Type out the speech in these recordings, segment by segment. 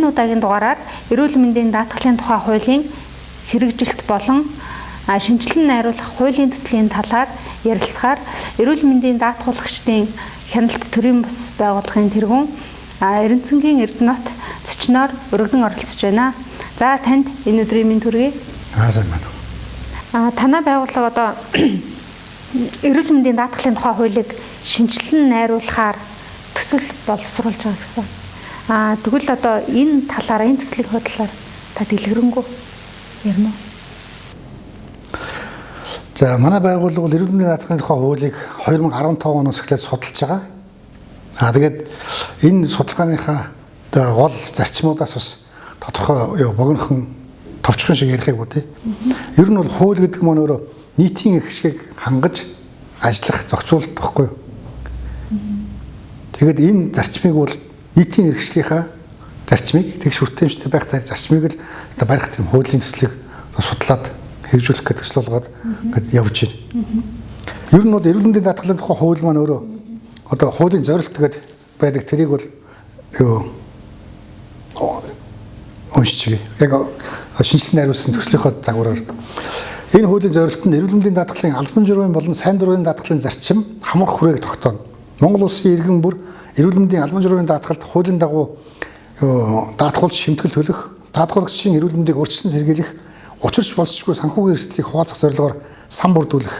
энэ удаагийн дугаараар эрүүл мэндийн даатгалын тухай хуулийн хэрэгжилт болон шинжилэн найруулах хуулийн төслийн талаар ярилцахаар эрүүл мэндийн даатгуулагчдын хяналт төрийн бус байгууллагын тэргүүн Эрдэнэцэнгийн Эрдэнэт зочноор өргөдөн оролцож байна. За танд энэ өдрийн мэнд хүргэе. Сайн байна. Танай байгууллага одоо эрүүл мэндийн даатгалын тухай хуулийг шинжилэн найруулахаар төсөл боловсруулж байгаа гэсэн. Тэгвэл одоо энэ талаараа энэ төслийн худлаар та дэлгэрэнгүй ярина уу? За манай байгууллага бол эрүүл мэндийн даатгалын тухай хуулийг 2015 оноос эхлээд судалж байгаа. Тэгээд энэ судалгааныхаа гол зарчмуудаас бас тодорхой богинохон товчхон шиг ярихыг бодъё. Ер нь бол хууль гэдэг нь өөрөө нийтийн эрх шиг хангаж ажиллах зохицуулалт баггүй юу? Тэгээд энэ зарчмыг бол нийтийн эрх шигийнхаа зарчмыг тэгш хүртээмжтэй байх зарчмыг л барих тийм хуулийн төслийг судлаад хэрэгжүүлэх гэдэг төсөл болгоод ингээд явж байна. Ер нь бол эрүүл мэндийн даатгалын тухай хууль маань өөрөө одоо хуулийн зорилт гэдэг байдаг тэрийг бол уншиж яг шинжилэн найруулсан төслийнхөө загвараар энэ хуулийн зорилт нь эрүүл мэндийн даатгалын албан журмын болон сайн дурын даатгалын зарчим хамрах хүрээг тогтооно. Монгол улсын иргэн бүр эрүүл мэндийн албан журмын даатгалд хуулийн дагуу даатгуулж шимтгэл төлөх, даатгуулагчийн эрүүл мэндийг урьдчилан сэргийлэх, учирч болцсохгүй санхүүгийн эрсдлийг хуваалцах зорилгоор сан бүрдүүлэх,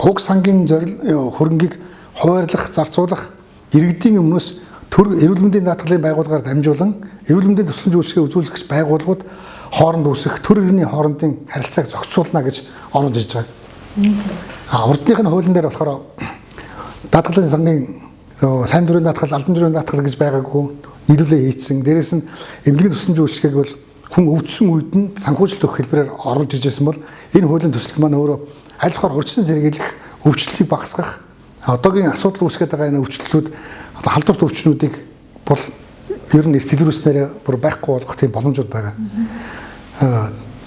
уг сангийн хөрөнгийг хуваарлах, зарцуулах, иргэдийн өмнөөс төр эрүүл мэндийн даатгалын байгууллагаар дамжуулан эрүүл мэндийн тусламж үйлчилгээ үзүүлэх байгууллагууд хооронд үүсэх төр иргэний хоорондын харилцааг зохицуулна гэж оруулж ирж байгаа. Урдных нь хуулийн дээр болохоор даатгалын сангийн сайн дурын даатгал, албан журмын даатгал гэж байгаагүй нийлүүлээ хийцэн. Дээрээс нь эмнэлгийн тусламж үйлчилгээг бол хүн өвдсөн үед нь санхүүжилт өгөх хэлбэрээр оруулж иржсэн бол энэ хуулийн төсөл маань өөрөө аль болохоор урьдчилан сэргийлэх, өвчлөлийг багасгах, одоогийн асуудал үүсгэж байгаа энэ өвчлөлүүд одоо халдварт өвчнүүдийг бол ер нь эрт илрүүлснээр бүр байхгүй болгох тийм боломжууд байгаа.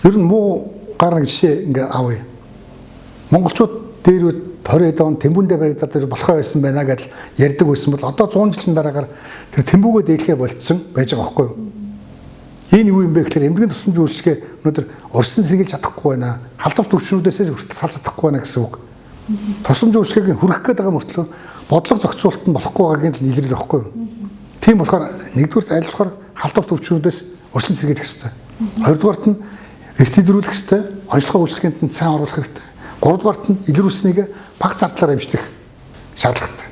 Ер нь муу гар нэг жишээ ингээ авъя. Монголчууд дээр 20 он Тэмбүүндээ баригдаад тэр болохоо байсан байна гэж ярьдаг байсан бол одоо 100 жилийн дараагаар тэр Тэмбүүгөө дээлхээ болцсон байж байгаа байхгүй юу? Энэ юу юм бэ гэхээр эмнэлгийн тусламж үйлчилгээ өнөөдөр урьдчилан сэргийлж чадахгүй байна. Халдварт өвчнүүдээс хүртэл салж чадахгүй байна гэсэн үг. Тусламж үйлчилгээг хүргэх гээд байгаа мөртлөө бодлого зохицуулалт нь болохгүй байгаагийн л илрэл байхгүй юу? Тийм болохоор нэгдүгürt аль болохоор халдварт өвчнүүдээс урьдчилан сэргийлэх хэрэгтэй. Хоёрдугаарт нь эрт илрүүлэх хэрэгтэй. Онцлогоо үйлчилгээнд нь сайн оруулах хэрэгтэй. Гуравдугаарт нь илрүүлснийг баг зардлаар амжилтах шаардлагатай.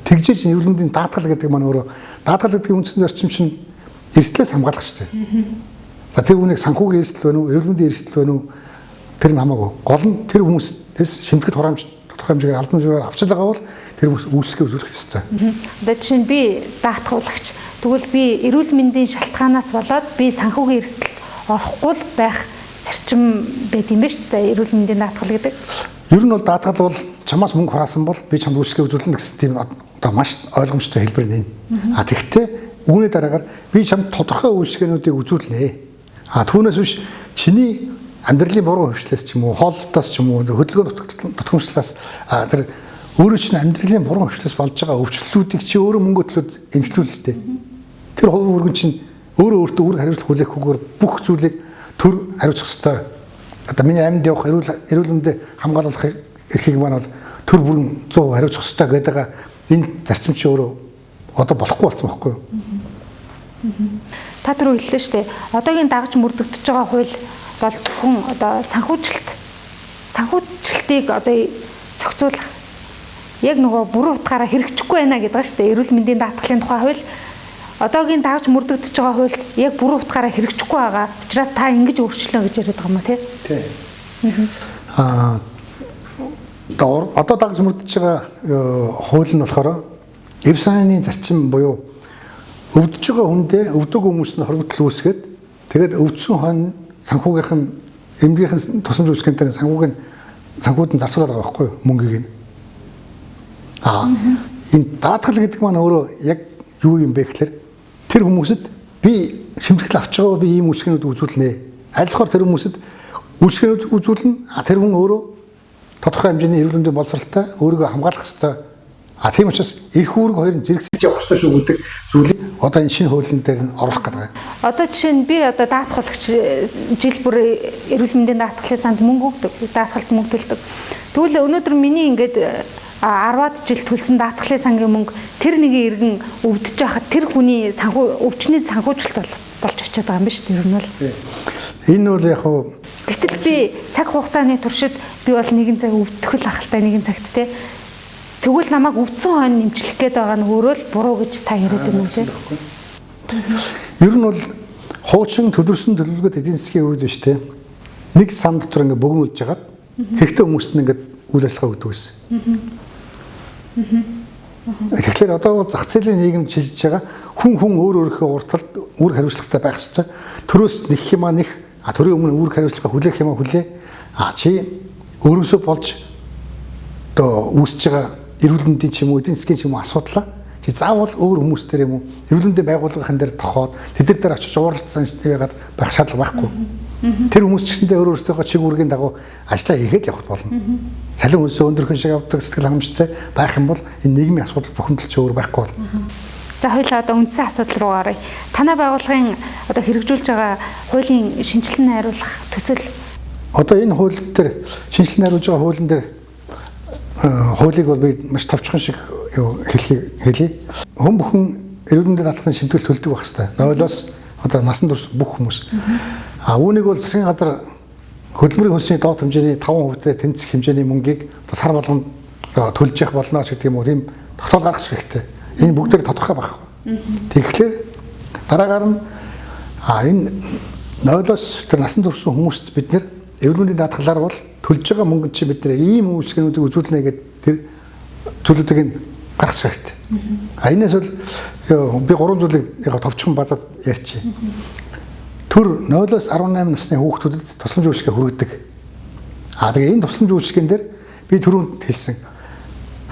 Тэгжээж эрүүл мэндийн даатгал гэдэг маань өөрөө даатгал гэдэг үндсэн зарчим чинь эрсдлээс хамгаалах шүү дээ. Тэр үнийг санхүүгийн эрсдэл байна уу, эрүүл мэндийн эрсдэл байна уу? Тэр нь хамаагүй. Гол нь тэр хүмүүстээс шимтгэл хураамж тодорхой хэмжээгээр албан журмаар авч байгаа бол тэр хүмүүс үйлчлэгээ үзүүлэх ёстой. Одоо жишээ нь би даатгуулагч. Тэгвэл би эрүүл мэндийн шалтгаанаас болоод би санхүүгийн эрсдэлд орохгүй байх зарчим байт юм ба шүү дээ эрүүл мэндийн даатгал гэдэг. Ер нь бол даатгал бол чамаас мөнгө хураасан бол би чамд үйлчлэгээ үзүүлнэ гэсэн тийм одоо маш ойлгомжтой хэлбэр нэ. Тэгэхдээ үүний дараагаар би чамд тодорхой үйлчлэгээнүүдийг үзүүлнэ. Түүнээс биш чиний амьдралын буруу хөвчлээс ч юм уу, хооллолтоос ч юм уу, хөдөлгөөн нутгамжлалаас тэр өөрөө чинь амьдралын буруу хөвчлээс болж байгаа өвчлөлүүдийг чи өөрөө мөнгө төлөөд эмчлүүлэлтэй. Тэр хувь өргөн чинь өөрөө өөртөө үүрэг хариуцлага хүлээхгүйгээр бүх зүйлийг төр хариуцах ёстой. Одоо миний амьд явах эрүүл мэндийг хамгаалах эрхийг маань бол төр бүрэн 100% хариуцах ёстой гэдэг энэ зарчим чи өөрөө одоо болохгүй болсон байхгүй юу? Та түрүү хэллээ шүү дээ. Одоогийн дагаж мөрдөгдөж байгаа хууль бол зөвхөн одоо санхүүжилтийг одоо зохицуулах яг нөгөө буруу утгаараа хэрэгжихгүй байна гэдэг ба шүү дээ. Эрүүл мэндийн даатгалын тухай хууль одоогийн дагаж мөрдөгдөж байгаа хууль яг буруу утгаараа хэрэгжихгүй байгаа. Учираас та ингэж өөрчлөнө гэж яриад байгаа юм тий. Одоо дагаж мөрдөж байгаа хууль нь болохоор эв санааны зарчим буюу өвдөж байгаа хүндээ өвдөг хүмүүс нь хоригдол үүсгээд тэгээд өвдсөн хойно санхүүгийнх нь эмнэлгийнхэн тусламж үйлчилгээний санхүүд нь зарцуулаад байгаа байхгүй юу мөнгийг нь. Энэ даатгал гэдэг маань өөрөө яг юу юм бэ гэхээр тэр хүмүүсэд би шимтгэл авч байгаа бол би ийм үйлчилгээнүүд үзүүлнэ. Аль болохоор тэр хүмүүсэд үйлчилгээнүүд үзүүлнэ. Тэр хүн өөрөө тодорхой хэмжээний эрүүл мэндийн боловсралтай өөрийгөө хамгаалах ёстой. Тийм учраас эрх үүрэг хоёрын зэрэгсэж явах ёстой шүү гэдэг зүйлийг одоо энэ шинэ хуулийн дээр нь оруулах гэдэг. Одоо жишээ нь би одоо даатгуулагч жил бүр эрүүл мэндийн даатгалын санд мөнгө өгдөг, даатгалд мөнгө төлдөг. Тэгвэл өнөөдөр миний ингээд 10-аад жил төлсөн даатгалын сангийн мөнгө тэр нэгэн иргэн өвдөж байхад тэр хүний өвчний санхүүжилт болж очиад байгаа юм биш үү? Энэ бол энэ бол яг хуу гэтэл би цаг хугацааны туршид би бол нэгэн цаг өвдөхөл ахaltaа нэгэн цагт те тэгвэл намайг өвдсөн хойно нэмчлэх гээд байгаа нь өөрөө л буруу гэж та яриад байна уу те? Ер нь бол хуучин төлөвлөсөн төлөвлөгөөд эдийн засгийн үед биш те нэг сан дотор ингээ бөгнүүлж хагаад хэрэгтэй хүмүүст нь ингээ үйл ажиллагаа өгдөг гэсэн. Тэгэхээр одоо зах зээлийн нийгэмд шилжиж байгаа хүн өөрийнхөө урталд үр хариуцлагатай байх ёстой. Төрөөс нэг юм нэг төрийн өмнө үр хариуцлага хүлээх юм хүлээ. Чи өөрөөсөө болж одоо үүсэж байгаа эрүүл мэндийн ч юм уу эдийн засгийн ч юм уу асуудлаа чи заавал өөр хүмүүс дээр юм уу эрүүл мэндийн байгууллагын дээр тохоод тэд нар дээр очиж уурлалцсан яагаад байх шаардлага байхгүй. Тэр хүмүүс ч гэсэндээ өөрөөсөө чиг үүргийн дагуу ажиллаа хийгээд явах болно. Салин үнсээ өндөрхөн шиг авдаг сэтгэл хангамжтай байх юм бол энэ нийгмийн асуудал бухимдалч өөр байхгүй болно. За хоёулаа одоо үндсэн асуудал руу гаръя. Танай байгууллагын одоо хэрэгжүүлж байгаа хуулийн шинжилэн найруулах төсөл одоо энэ хууль дээр шинжилэн найруулж байгаа хуулийн дээр хуулийг бол би маш товчхон шиг хэлье. Хүн бүхэн эрүүл мэндийн даатгалын шимтгэл төлдөг байх хэвээр. Нойлоос одоо насан турш бүх хүмүүс. Үүнийг бол засгийн газар хөдөлмөрийн хөлсний доод хэмжээний 5% тэнцэх хэмжээний мөнгийг сар болгонд төлж явах болно ч гэдэг юм уу тийм тогтоол гаргах хэрэгтэй. Энэ бүгд тодорхой байх. Тэгэхээр дараагаар нь энэ нойлоос тэр насан турш хүмүүст бид нэр эрүүл мэндийн даатгалаар бол төлж байгаа мөнгөнд чи бид нэр ийм үйлчлэгүүдийг үзүүлнэ гэдэг тэр зүйлүүдийг гаргах хэрэгтэй. Энэс бол би 3 зүйлийг яг товчхон базаад ярьчих. Төр 0-18 насны хүүхдүүдэд тусламж үйлчилгээ хүргэдэг. Тэгээ энэ тусламж үйлчилгээнд дээр би түрүүнд хэлсэн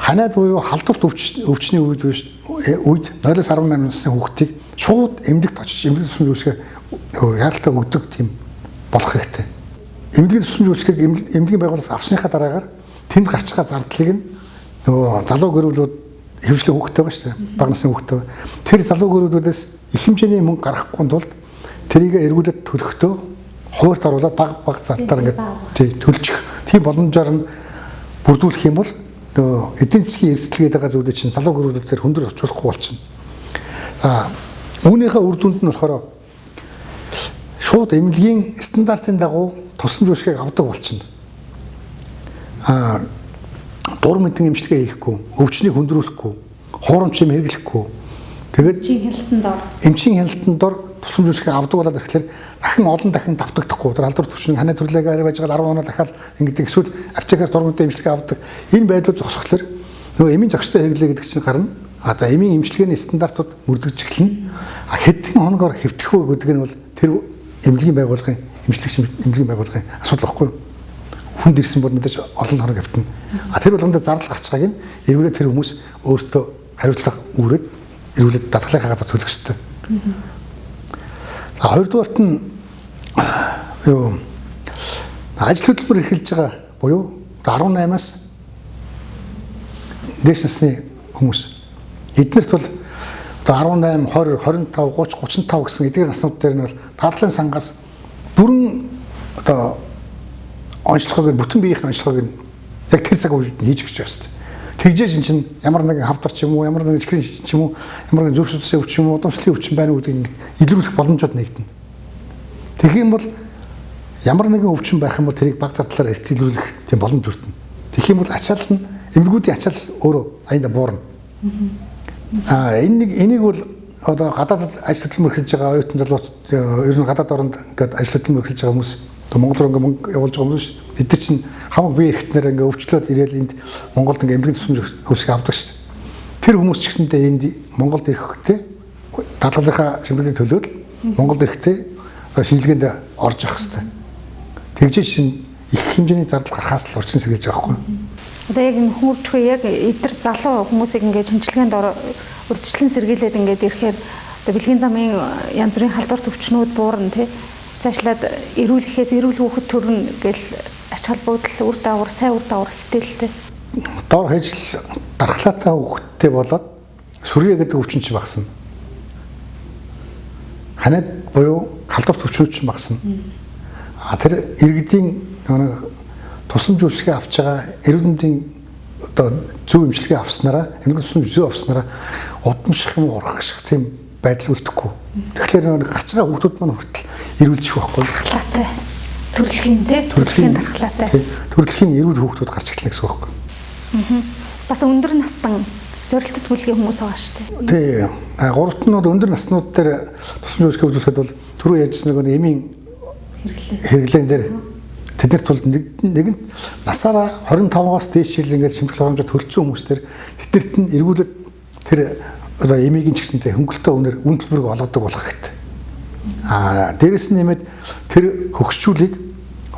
ханаад буюу халдварт өвчний үед 0-18 насны хүүхдийг шууд эмнэлэгт очиж эмнэлэг тусламж үйлчилгээ яаралтай өгдөг тийм болох хэрэгтэй. Эмнэлгийн тусламж үйлчилгээг эмнэлгийн байгууллагаас авсныхаа дараагаар тэнд гарч байгаа зардлыг нь нөгөө залуу гэрүүлүүд хөвчлэн хүүхдтэй байгаа шүү дээ. Бага насны хүүхдтэй. Тэр залуу гэрүүлүүдээс их хэмжээний мөнгө гаргахгүй тулд тэрийг эргүүлээд төлөхдөө хуурт оруулаад баг залтаар ингээд төлчих. Тийм боломжоор нь бүрдүүлэх юм бол эдийн засгийн эрсдэлгээд байгаа зүйлүүд чинь залуу гэрүүлүүдээр хөндөр очихгүй болчихно. Үүнийхээ үр дүнд нь болохоор шууд эмнэлгийн стандартын дагуу тусламж үйлчилгээг авдаг болчихно. Дур мэдэн эмчилгээ хийхгүй, өвчнийг хөндрүүлэхгүй, хуурамч юм хэрэглэхгүй. Тэгээд эмчийн хяналтанд дор тусламж үйлчилгээ авдаг болоод ирэхлээр дахин олон дахин давтагдахгүй. Тэр халдвар төвчнийг ханаа төрлөөгөө байж байгаа 10 оноо дахиад ингэдэг эсвэл аптекаас дур мэдэн эмчилгээ авдаг. Энэ байдлууд зогсохлоор нөгөө эмийн зохистой хэрэглээ гэдэг чинь гарна. Одоо эмийн эмчилгээний стандартууд мөрдөгж эхэлнэ. Хэдэн хоногоор хэвтэх вэ гэдэг нь бол тэр эмнэлгийн байгууллагын эмнэлгийн байгууллагын асуудал байхгүй юу? Хүнд ирсэн бол мэдээж олон хоног хэвтэнэ. Тэр болгонд зардал гарч байгааг нь эргүүлээд тэр хүмүүс өөртөө хариуцлага үүрээд эргүүлээд даатгалынхаа газар төлөх ёстой. Хоёрдугаарт нь ажил хөдөлмөр эрхэлж байгаа буюу 18-аас дээш насны хүмүүс. Эднэрт бол одоо 18, 20, 25, 30, 35 гэсэн эдгээр наснууд дээр нь бол даатгалын сангаас бүрэн одоо онцлогыг бүтэн биеийн онцлогыг яг тэр цаг үед хийж өгч байгаа шүү дээ. Тэгжээж эн чинь ямар нэгэн хавдар ч юм уу, ямар нэгэн чихрийн ч юм уу, ямар нэгэн зүрх судасны өвчин юм уу, удамшлын өвчин байна гэдгийг илрүүлэх боломжууд нэгдэнэ. Тэгэх юм бол ямар нэгэн өвчин байх юм бол тэрийг баг зардлаар эрт илрүүлэх тийм боломж бүрдэнэ. Тэгэх юм бол ачаал нь эмнэлгүүдийн ачаал өөрөө аяанда буурна. Энийг бол одоо гадаадд ажил хөдөлмөр эрхэлж байгаа оюутан залуучууд ер нь гадаад оронд ингээд ажил хөдөлмөр эрхэлж байгаа хүмүүс Монгол руу ингээ мөнгө явуулж байгаа хүмүүс эдгээр чинь хамаг бие эрхтнээр ингээ өвчлөөд ирээл энд Монголд ингээ эмнэлгийн тусламж өвсгөө авдаг шүү дээ. Тэр хүмүүс ч гэсэндээ энд Монголд ирэхдээ даатгалынхаа шимтгэлийн төлөөд Монголд ирэхдээ шинжилгээнд орж явах хэрэгтэй. Тэгж шин их хэмжээний зардал гарахаас л урьдчилан сэргийлж байгаа байхгүй. Одоо яг энэ хүмүүрчгүй яг эдгээр залуу хүмүүсийг ингээ шинжилгээнд урьдчилан сэргийлээд ингээ ирэхээр одоо бэлгийн замын янз бүрийн халдвар төвчнүүд буурна тий. Цаашлаад эрүүлэхээс эрүүл хүүхэд төрнө гэл ач холбогдол үр дагавар сайн үр дагавар хэтэлтэй. Дор хajil дархлаатай хүүхэдтэй болоод сүрье гэдэг өвчин ч багасна. ханаад буюу халдварт өвчнүүд ч багасна. Тэр иргэдийн тусламж үйлчилгээ авч байгаа эрүүл мэндийн одоо зөв эмчилгээ авснараа энэ тусламж зөв авснараа удамших юм ургах тийм байдал үлдэхгүй. Тэгэхээр гарч байгаа хүүхдүүд маань хүртэл эрүүлжих байхгүй. Дархлаатай. Төрөлхийн дархлаатай. Төрөлхийн эрүүл хүүхдүүд гарч эхэлнэ гэсэн үг байхгүй. Бас өндөр настан зорилттой төлөвлөгийн хүмүүс байгаа шүү дээ. Тий. Гуравтнууд өндөр наснууд дээр тусламж үйлчилгээ үзүүлэхэд бол түрүү ярьсан нэг эмийн хэрэглэн дээр тэднэрт бол нэгэнт насаараа 25-аас дээш жил ингээд шимтгэл хоромжоо төлцсөн хүмүүстэр тэднэрт нь эргүүлээд тэр одоо эмигийн ч гэсэнтэй хөнгөлтөө үнээр үн төлбөрийг олгодог болох хэрэгтэй. Дээрэс нь нэмээд тэр хөгсчүүлийг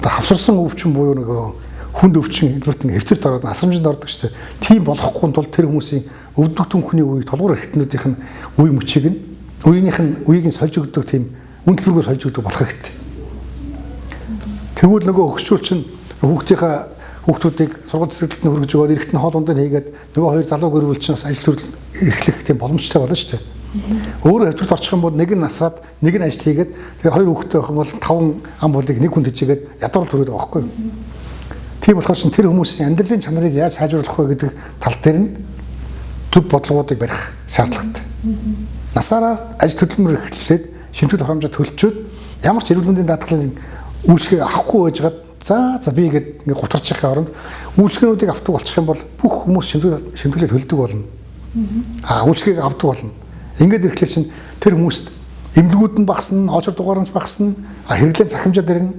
одоо хавсарсан өвчин буюу нөгөө хүнд өвчин эдвэрт ингээд хэвцэрт ороод асрамжинд ордог шүү дээ. Тийм болохгүй тул тэр хүмүүсийн өвдөх түнхний үеийг толгуур эрхтнүүдийнх нь үе мөчийг нь үеийг нь сольж өгдөг тийм үн төлбөргөө сольж өгдөг болох хэрэгтэй. Тэгвэл нөгөө хөгсчүүл чинь хүүхдүүдийг сургууль цэцэрлэгт нь хүргэж өгөөд эрэхт нь хоол ундаа хийгээд нөгөө хоёр залуу гэрүүл чинь бас ажил төрөл эрхлэх тийм боломжтой болно шүү дээ. Өөрөө хэвчэрт орчих юм бол нэг нь насраад нэг нь ажил хийгээд тэгээ хоёр хүүхдтэй байх юм бол 5 ам болыг нэг хүн төжигээд ядуур төрөөд байгаа байхгүй юу? Тийм болохоор чинь тэр хүмүүсийн амьдралын чанарыг яаж сайжруулах вэ гэдэг тал дээр нь зөв бодлогоодыг барих шаардлагатай. Насаараа ажил хөдөлмөр эхлээд шимтгэл хоромжоо төлчөөд ямар ч эрүүл мэндийн даатгалын үйлчлэгийг авахгүй байжгаад за би ингээд гутарч явахын оронд үйлчлэгээнүүдийг авдаг болчих юм бол бүх хүмүүс шимтгэлээ төлдөг болно. Үйлчлэгийг авдаг болно. Ингээд ирэхлээр чинь тэр хүмүүст эмнэлгүүд нь багасна, очор дугаар нь багасна, хэрэглэн цахимжаа дээр нь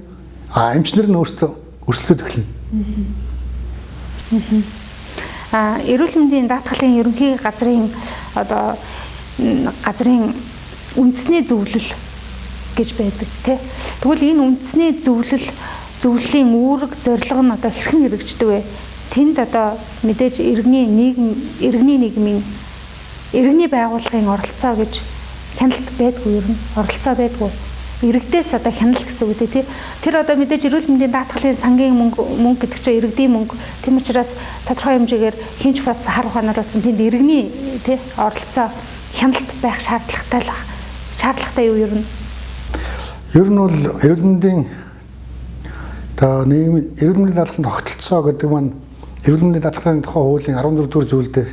эмчнэр нь өөрсдөө өрсөлдөд эхэлнэ. Эрүүл мэндийн даатгалын ерөнхий газрын одоо газрын үндэсний зөвлөл гэж байдаг тий. Тэгвэл энэ үндэсний зөвлөлийн үүрэг зорилго нь одоо хэрхэн хэрэгждэг вэ? Тэнд одоо мэдээж иргэний байгууллагын оролцоо гэж хяналт байдгүй ер нь оролцоо байдгүй. Иргэдээс одоо хянал гэсэн үг тий. Тэр одоо мэдээж эрүүл мэндийн даатгалын сангийн мөнгө гэдэг чинь иргэдийн мөнгө. Тийм учраас тодорхой хэмжээгээр хинч бацсан хар ухаанаар утсан тэнд иргэний тий оролцоо хяналт байх шаардлагатай юу ер нь? Ер нь бол эрүүл мэндийн нийгмийн эрүүл мэндийн даатгалын тогтолцоо гэдэг маань эрүүл мэндийн даатгалын тухай хуулийн 14 дугаар зүйл дээр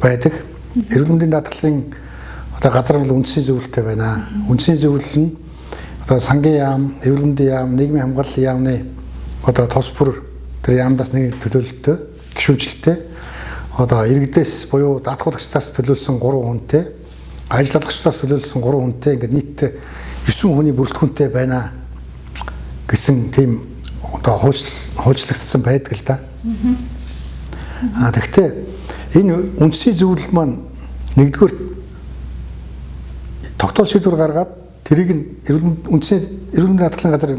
байдаг. Эрүүл мэндийн даатгалын одоо газар бол үндсийн зөвлөлтэй байна. Үндсийн зөвлөл нь одоо сангийн яам, эрүүл мэндийн яам, нийгмийн хамгааллын яамны одоо тос бүр тэр яамдаас нэг төлөөлөлтөй, гишүүнчлэлтэй одоо иргэдээс буюу даатгуулагчдаас төлөөлсөн 3 хүнтэй, ажил олгогчдоос төлөөлсөн 3 хүнтэй ингээд нийтдээ 9 хүний бүрэлдэхүүнтэй байна гэсэн тийм одоо хуульчлагдсан байдаг л да. Тэгэхдээ энэ үндсийн зөвлөл маань нэгдүгээр тогтоол шийдвэр гаргаад тэрийг нь үндсийн эрүүл мэндийн даатгалын газар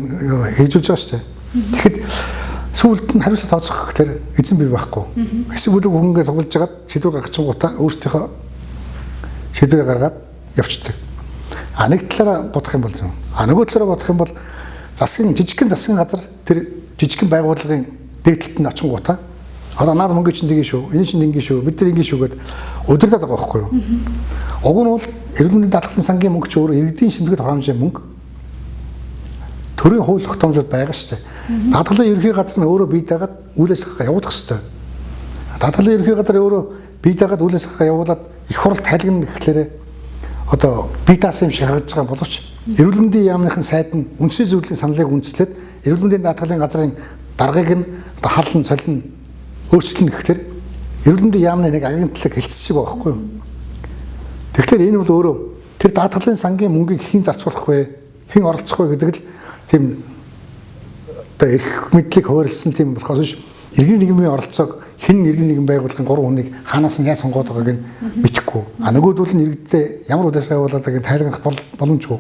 хэрэгжүүлж байгаа шүү дээ. Тэгэхэд сүүлд нь хариуцлага тооцох гэхээр эзэн бий байхгүй. Хэсэг бүлэг хөнгөө тоглож жагаад шийдвэр гаргachингуудаа өөрсдийнхөө шийдвэрээ гаргаад явцдаг. Нэг талаараа бодох юм бол нөгөө талаараа бодох юм бол жижигхэн засгийн газар тэр жижигхэн байгууллагын дээдлэлт нь очингуудаа одоо наад мөнгө чинь тэгээ шүү, энэ чинь ингэ шүү, бид нар ингэ шүү гэд удирдах байгаа байхгүй юу? Уг нь бол эрүүл мэндийн даатгалын сангийн мөнгө чи өөрөө иргэдийн шимтгэл хоромжийн мөнгө. Төрийн хууль тогтоомжууд байгаа шүү дээ. Даатгалын ерөнхий газар нь өөрөө бий дагаад үйл ажиллагаа явуулах хэрэгтэй. Даатгалын ерөнхий газар өөрөө бий дагаад үйл ажиллагаа явуулаад их хурл тайлгна гэхлээрээ одоо бие даасан юм шиг харагдаж байгаа боловч эрүүл мэндийн яамныхын сайд нь үндсийн зөвлөлийн саналыг үндэслээд эрүүл мэндийн даатгалын газрын даргаыг нь одоо хална, солино, өөрчлөлнө гэхлээр эрүүл мэндийн яамны нэг агентлаг хэлцэж байгаа байхгүй юу? Тэгэхээр энэ бол өөрөө тэр даатгалын сангийн мөнгийг хэн зарцуулах вэ? Хэн оролцох вэ гэдэг л тийм одоо эрх мэдлийг хуваарлсан тийм болохоос биш иргэн нийгмийн оролцоог хэн иргэн нийгэм байгууллагын 3 хүнийг хаанаас нь яаж сонгоод байгааг нь мэдэхгүй. Нөгөөдөл нь иргэдээ ямар үйл ажиллагаа явуулаад байгааг тайлгнах боломжгүй.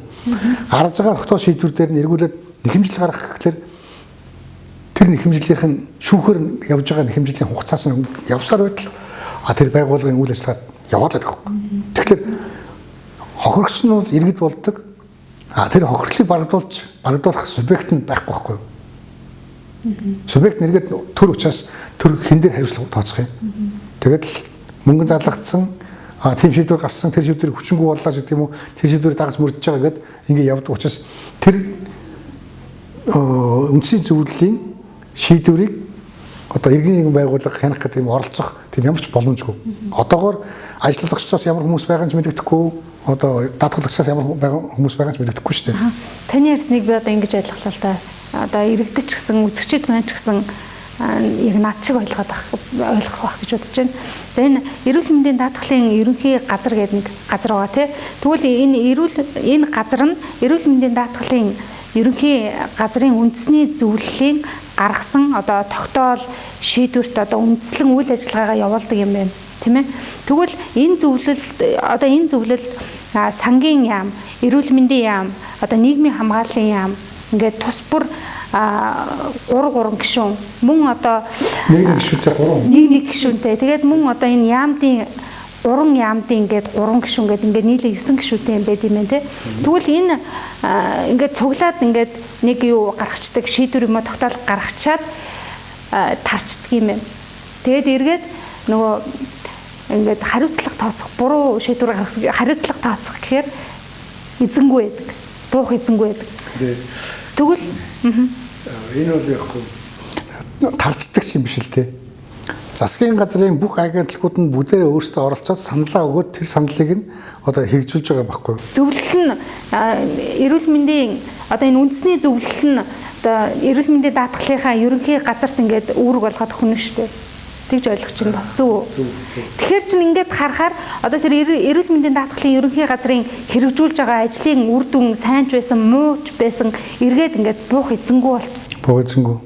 Гарч байгаа тогтоол шийдвэр дээр нь эргүүлээд нэхэмжил гаргах гэхлээр тэр нэхэмжлийнх нь шүүхээр явж байгаа нэхэмжлийн хугацаас нь явсаар байтал тэр байгууллагын үйл ажиллагаа яваад байдаг. Тэгэхээр хохирогч нь бол иргэд болдог. Тэр хохирлыг барагдуулах субъект нь байхгүй байхгүй юу? Субъект нэргээд төр учраас төр хэн дээр хариуцлага тооцох юм. Тэгээд л мөнгө зарлагдсан тийм шийдвэр гарсан, тэр шийдвэрийг хүчингүй боллоо гэдэг юм уу, тэр шийдвэрийг дагаж мөрдөж байгаа гэдээ ингэ явдаг учраас тэр үндсийн зөвлөлийн шийдвэрийг одоо иргэний нэгэн байгууллага хянах гэдэг юм оролцох тийм ямар ч боломжгүй. Одоогоор ажиллагчдаас ямар хүмүүс байгаа ч мэдэгдэхгүй, одоо даатгалагчдаас ямар хүмүүс байгаа ч мэдэгдэхгүй шүү дээ. Таны ярьсныг би одоо ингэж ойлгоглоо л да. Одоо иргэдэж гэсэн, үзэгчид маань ч гэсэн яг над шиг ойлгох байх гэж бодож байна. За энэ эрүүл мэндийн даатгалын ерөнхий газар гэдэг нэг газар байгаа тий. Тэгвэл энэ газар нь эрүүл мэндийн даатгалын ерөнхий газрын үндэсний зөвлөлийн гаргасан одоо тогтоол шийдвэрт одоо үндслэн үйл ажиллагаагаа явуулдаг юм байна. Тийм ээ. Тэгвэл энэ зөвлөлд сангийн яам, эрүүл мэндийн яам, одоо нийгмийн хамгааллын яам ингээд тус бүр 3 гишүүн мөн одоо нэг гишүүнтэй тэгээд мөн одоо энэ яамдын 3 яамдын ингээд 3 гишүүн гэдэг ингээд нийлээ 9 гишүүнтэй юм байт юм байна те. Тэгвэл энэ ингээд цуглаад ингээд нэг юу гаргацдаг шийдвэр юм а тогтоол гаргачаад тарчдаг юм байна. Тэгээд эргээд нөгөө ингээд хариуцлага тооцох буруу шийдвэр гаргах хариуцлага тооцох гэхээр эзэнгүй байдаг. Буух эзэнгүй байдаг. Тэгвэл энэ бол яахгүй тарчдаг юм биш л те. Засгийн газрын бүх агентлагууд нь бүгдээрээ өөрсдөө оролцоод саналаа өгөөд тэр саналыг нь одоо хэрэгжүүлж байгаа байхгүй юу? Зөвлөл нь эрүүл мэндийн одоо энэ үндэсний зөвлөл нь одоо эрүүл мэндийн даатгалынхаа ерөнхий газарт ингээд үүрэг болгоод өгнө шүү дээ. Тэгж ойлгож байна. Зөв. Тэгэхээр чинь ингээд харахаар одоо тэр эрүүл мэндийн даатгалын ерөнхий газрын хэрэгжүүлж байгаа ажлын үр дүн сайн ч байсан, муу ч байсан эргээд ингээд буух эзэнгүй болт. Буух эзэнгүй.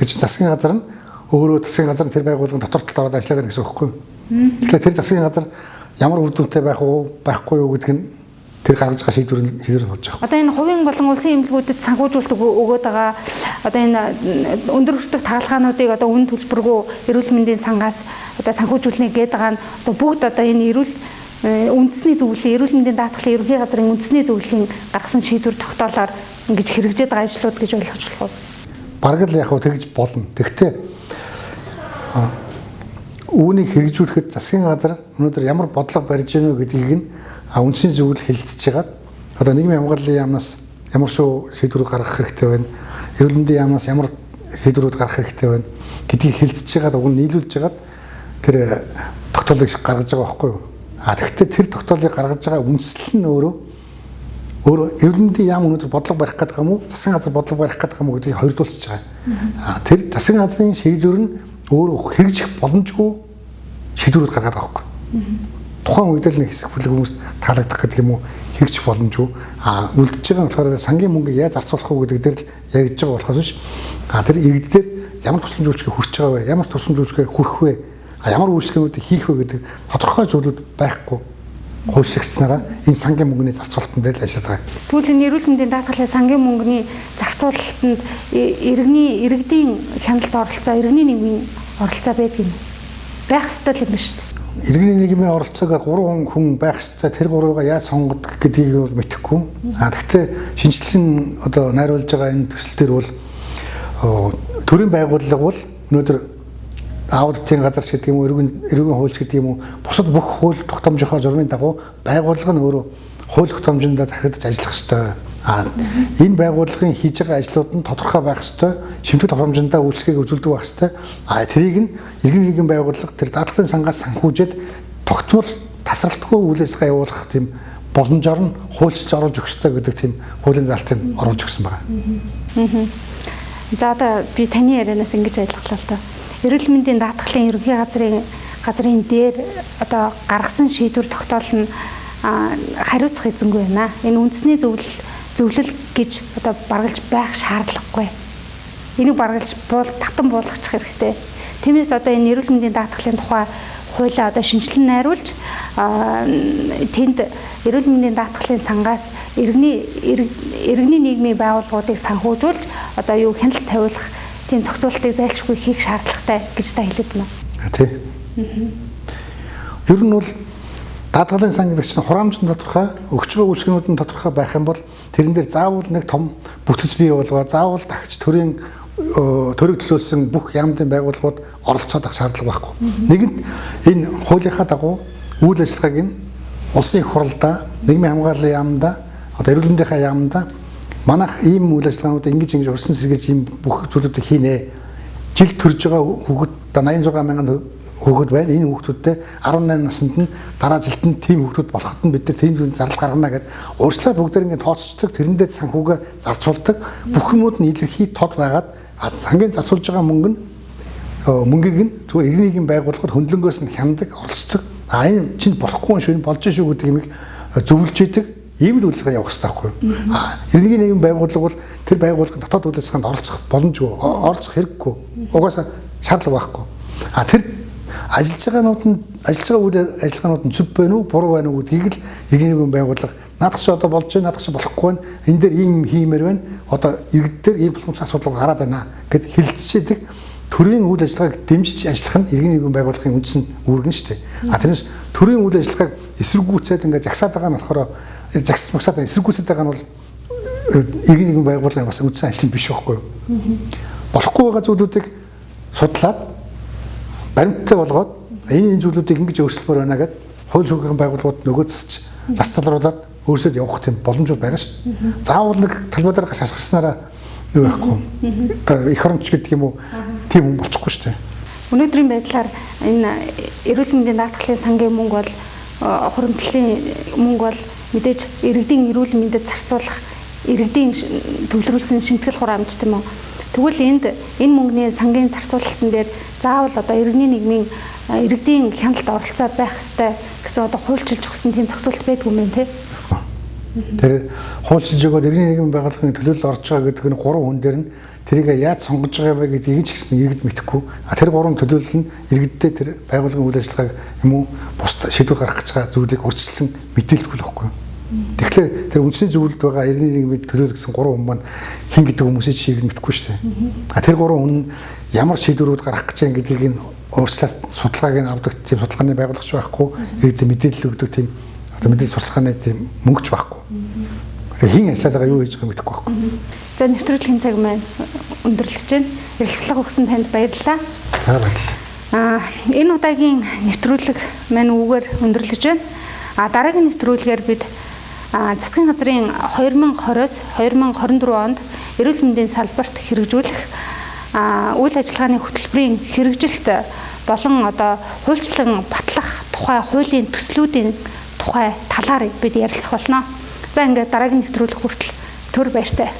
Тэр чинь засгийн газар нь өөрөө засгийн газар тэр байгууллагын дотор талд ороод ажилладаг гэсэн үг байхгүй юу? Тэгэхээр тэр засгийн газар ямар үр дүнтэй байх уу, байхгүй юу гэдэг нь тэр гаргаж байгаа шийдвэр болж байгаа. Одоо энэ хувийн болон улсын эмнэлгүүдэд санхүүжүүлэлт өгөөд байгаа одоо энэ өндөр хүртэх тагалгаануудыг одоо үн төлбөргүй эрүүл мэндийн сангаас одоо санхүүжүүлнэ гэдэг байгаа нь одоо бүгд одоо энэ үндэсний зөвлөлийн эрүүл мэндийн даатгалын ерөнхий газрын үндэсний зөвлөлийн гаргасан шийдвэр тогтоолоор ингэж хэрэгжээд байгаа ажлууд гэж ойлгож болох уу? Бараг л яг хөө тэгж болно. Тэгвэл үүнийг хэрэгжүүлэхэд засгийн газар өнөөдөр ямар бодлого барьж гэнэ гэдгийг нь үндэсний зөвлөл хэлэлцэж хагаад одоо нийгмийн хамгааллын яамнаас ямар шийдвэрүүд гаргах хэрэгтэй байна, эрүүл мэндийн яамнаас ямар шийдвэрүүд гаргах хэрэгтэй байна гэдгийг хэлэлцэж хагаад уг нь нийлүүлж хагаад тэр тогтоолыг гаргаж байгаа байхгүй юу? Тэгэхдээ тэр тогтоолыг гаргаж байгаа үндэслэл нь өөрөө эрүүл мэндийн яам өнөөдөр бодлого барих гэдэг юм уу, засгийн газар бодлого барих гэдэг юм уу гэдгийг хоёрдуулчихж байгаа. Тэр засгийн газрын шийдвэр нь өөрөө хэрэгжих боломжгүй шийдвэрүүд гаргаад байгаа байхгүй. Тухайн үед л нэг хэсэг бүлэг хүмүүс таалагдах гэдэг юм уу хэрэгжих боломжгүй. Үлдэж байгаа нь болохоор сангийн мөнгөийг яаж зарцуулах вэ гэдэг дээр л яригдж байгаа болохоос биш. Тэр иргэдээр ямар тусламж үйлчгээ хүрч байгаа вэ? Ямар тусламж үйлчгээ хүрэх вэ? Ямар үйлчлэгүүдийг хийх вэ гэдэг тодорхой зүйлүүд байхгүй. Хуульчлагдсанараа энэ сангийн мөнгөний зарцуулалтын дээр л ажилладаг. Тэгвэл энэ эрүүл мэндийн даатгалын сангийн мөнгөний зарцуулалтанд иргэдийн хяналт оролцоо, иргэний нийгмийн оролцоо байдаг юм. Байх ёстой юм биш үү? Иргэний нийгмийн оролцоогоор 3 хүн байх ёстой. Тэр 3-ыг яаж сонгодог гэдгийг бол мэдэхгүй. Гэхдээ шинжилгээ одоо найруулж байгаа энэ төсөл төр бол төрийн байгууллага бол өнөөдөр аудитын газар ч гэдэг юм уу, эрүүгийн хуульч гэдэг юм уу, бусад бүх хууль тогтоомжийнхоо журмын дагуу байгууллага нь өөрөө хууль тогтоомжинд захирагдаж ажиллах ёстой. Энэ байгууллагын хийж байгаа ажлууд нь тодорхой байх ёстой, шимтгэл тохиромжиндаа үйлчлэгийг үзүүлдэг байх ёстой. Тэрийг нь иргэн нэгэн байгууллага тэр даатгалын сангаас санхүүжээд тогтмол тасралтгүй үйл ажиллагаа явуулах тийм боломжоор нь хуульчилж оруулж өгөх ёстой гэдэг тийм хуулийн залтыг оруулж өгсөн байна. За одоо би таны ярианаас ингэж ойлголоо л доо. Эрүүл мэндийн даатгалын ерөнхий газрын дээр одоо гаргасан шийдвэр тогтоол нь хариуцах эзэнгүй байна. Энэ үндэсний зөвлөл гэж одоо баргалж байх шаардлагагүй. Энийг баргалж татан буулгачих хэрэгтэй. Тиймээс одоо энэ эрүүл мэндийн даатгалын тухай хуулиа одоо шинжилэн найруулж тэнд эрүүл мэндийн даатгалын сангаас иргэний нийгмийн байгууллагуудыг санхүүжүүлж одоо юу хяналт тавиулах тийм зохицуултыг зайлшгүй хийх шаардлагатай гэж та хэлээд байна. Тий. Ер нь бол даатгалын сан гэдэг чинь хураамжийн тодорхой, өгч байгаа үйлчлэгүүд нь тодорхой байх юм бол тэрэн дээр заавал нэг том бүтэц бий болгоо, заавал дахиж төрийн төрөг төлөөлсөн бүх яамдын байгууллагууд оролцоод авах шаардлага байхгүй. Нэгэнт энэ хуулийнхаа дагуу үйл ажиллагааг нь улсын их хурлдаа, нийгмийн хамгааллын яамдаа, одоо эрүүл мэндийн яамдаа манайх ийм үйл ажиллагаанууд ингэж урьдчилан сэргийлж ийм бүх зүйлүүдийг хийнэ. Жил төрж байгаа хүүхэд 86 мянган хүүхэд байна. Энэ хүүхдүүдтэй 18 наснд нь дараа жилд нь тийм хүүхдүүд болоход нь бид нар тийм зүйл зардал гаргана гэд урьдчилаад бүгдээр ингэ тооцдог, тэрэндээ санхүүгээ зарцуулдаг. Бүх юмуд нь илэрхий тод байгаад сангийн зарцуулж байгаа мөнгийг нь зүгээр иргэн нийгэм байгууллагад хөндлөнгөөс нь хяндаг, оролцдог. Энэ чинь болохгүй шүү, болж шүү гэдэг юмыг зөвлөж идэг. Ийм л үйлчлэг явах хэрэгтэй байхгүй юу? Иргэн нийгэм байгууллага бол тэр байгууллагын дотоод үйл ажиллагаанд оролцох боломжгүй, оролцох хэрэггүй. Угаасаа шаардлага байхгүй. Тэр ажиллаж байгаа үйл ажиллагаанууд нь зөв байна уу, буруу байна уу гэдгийг л иргэн нийгэм байгууллага наадах чи одоо болж байна, наадах чи болохгүй байна. Энэ дээр ийм хиймээр байна. Одоо иргэд дээр ийм боломж асуудал гараад байна гэд хэлцчихэд төрийн үйл ажиллагааг дэмжиж ажиллах нь иргэн нийгэм байгууллагын үндсэн үүргэн шүү дээ. Тэрнээс төрийн үйл ажиллагааг эсэргүүцээд ингээд жагсаад байгаа нь болохоор жагсаад эсэргүүцээд байгаа нь бол иргэн нийгэм байгууллагын бас үндсэн ажил биш байхгүй юу? Болохгүй байгаа зүйлүүдийг судлаад баримттай болгоод энэ зүйлүүдийг ингэж өөрчлөлмөр байна гэд хууль шүүхийн байгууллагууд нөгөө засцалруулаад өөрсөд явах тийм боломжууд байгаа шүү дээ. Заавал нэг талбай дээр шашгарснараа юу байхгүй. Их оронч гэдэг юм уу? Тийм юм болчихгүй шүү дээ. Өнөөдрийн байдлаар энэ эрүүл мэндийн даатгалын сангийн мөнгө бол хуримтлалын мөнгө бол мэдээж иргэдийн эрүүл мэндэд зарцуулах иргэдийн төвлөрүүлсэн шимтгэл хураамж тийм үү. Тэгвэл энэ мөнгөний сангийн зарцуулалтын дээр заавал одоо иргэний нийгмийн иргэдийн хяналтад оролцоод байх ёстой гэсэн одоо хуульчилж өгсөн тийм зохицуулт байдгүй юм байна тий. Тэр хуульчилж өгөөд иргэний нийгмийн байгууллагын төлөөлөл орж байгаа гэдэг нь 3 хүн дээр нь тэрийг яаж сонгож байгаа вэ гэдгийг ч гэсэн иргэд мэдэхгүй. Тэр 3 төлөөлөл нь иргэддээ тэр байгууллагын үйл ажиллагааг юм уу бус шийдвэр гаргах гэж байгаа зүйлийг урьдчилан мэдээлдэггүй л байхгүй. Тэгэхээр тэр үндсний зөвлөлд байгаа иргэний нийгмийн төлөөлөл гэсэн 3 хүн маань хин гэдэг хүмүүсийг чиглэж мэдэхгүй шүү дээ. Тэр 3 хүн ямар шийдвэрүүд гаргах гэж байгаа гэдгийг нь өөрчлөлт судалгааг нь авдаг тийм судалгааны байгууллагч байхгүй, иргэдэд мэдээлэл өгдөг тийм одоо мэдээлэл сурталчилгааны тийм мөнгөч байхгүй. Тэгэхээр хин ажиллаад байгаа юу хийж байгааг мэдэхгүй байхгүй. За нэвтрүүлгийн цаг маань өндөрлөж байна. Ярилцлага өгсөн танд баярлалаа. Баярлалаа. Энэ удаагийн нэвтрүүлэг маань үгээр өндөрлөж байна. Дараагийн нэвтрүүлгээр бид засгийн газрын 2020-с 2024 онд эрүүл мэндийн салбарт хэрэгжүүлэх үйл ажиллагааны хөтөлбөрийн хэрэгжилт болон одоо хуульчлан батлах тухай хуулийн төслүүдийн тухай талаар бид ярилцах болно. За ингээд дараагийн нэвтрүүлэг хүртэл төр баяртай.